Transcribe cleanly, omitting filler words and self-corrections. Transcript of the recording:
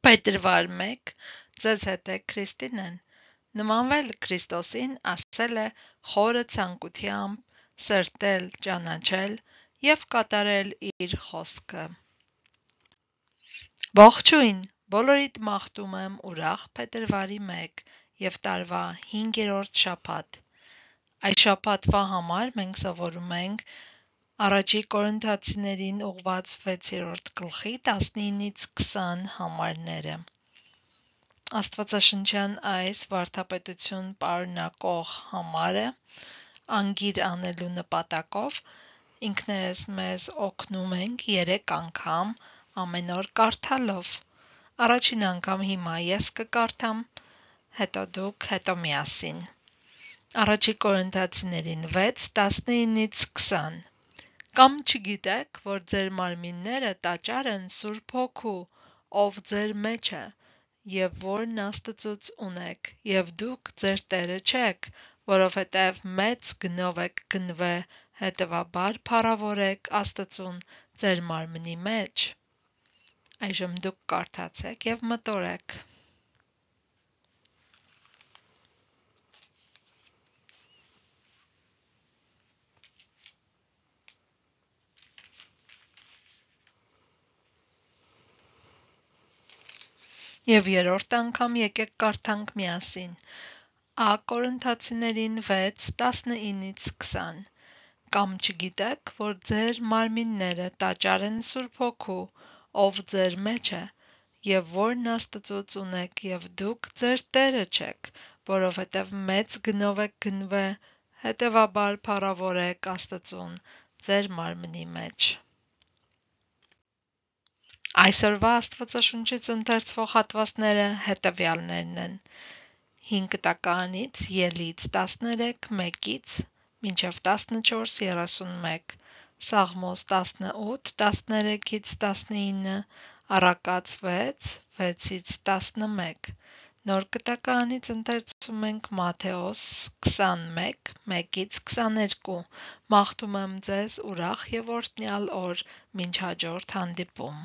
Փետրվար 1 Ձեզ հետ է Քրիստինեն։ Նմանվել Քրիստոսին ասել է խորը ցանկությամբ սրտել, ճանաչել և կատարել իր խոսքը։ Ողջույն, բոլորիդ մաղթում եմ ուրախ փետրվարի 1 և տարվա 5-րդ շաբաթ։ Այս շաբաթվա համար մենք սովորում ենք Առաջի Կորինթացիներին ուղղված 6-րդ գլխի 19-ից 20 համարները։ Աստվածաշնչյան այս վարդապետություն պարունակող համարը անգիր անելու նպատակով ինքներս մեզ օգնում ենք 3 անգամ ամեն օր կարդալով։ Առաջին անգամ հիմա ես կկարդամ, հետո դուք, հետո միասին։ Առաջի Կորինթացիներին 6, 19-ից 20 Կամ չգիտեք, որ ձեր մարմինները տաճար են Սուրբ Հոգու, ով ձեր մեջ է, և որն Աստծուց ունեք, և դուք ձեր Տերը չեք, որովհետև մեծ գնով եք գնվել, հետևաբար փառավորեք Աստծուն ձեր մարմնի մեջ։ Այժմ դուք կարդացեք և մտորեք։ Եվ երրորդ անգամ եկեք կարդանք միասին։ Ա Կորինթացիներին 6, 19-ից 20 Կամ չգիտեք, որ ձեր մարմինները տաճար են Սուրբ Հոգու, ով ձեր մեջ է, և որն Աստծուց ունեք, և դուք ձեր Տերը չեք, որովհետև մեծ գնով եք գնվել, հետևաբար փառավորեք Աստծուն ձեր մարմնի մեջ։ Այսօրվա Աստվածաշունչից ընթերցվող հատվածները հետևյալներն են. 5 տականից ելից 13, 1-ից մինչև 14:31, Սաղմոս 18, 13-ից 19, Առակաց 6, 6-ից 11, Նոր Կտականից ընթերցում ենք Մատթեոս 21, 1-ից 22, Մաղթում եմ ձեզ ուրախ և օրհնյալ օր, մինչ հաջորդ հանդիպում։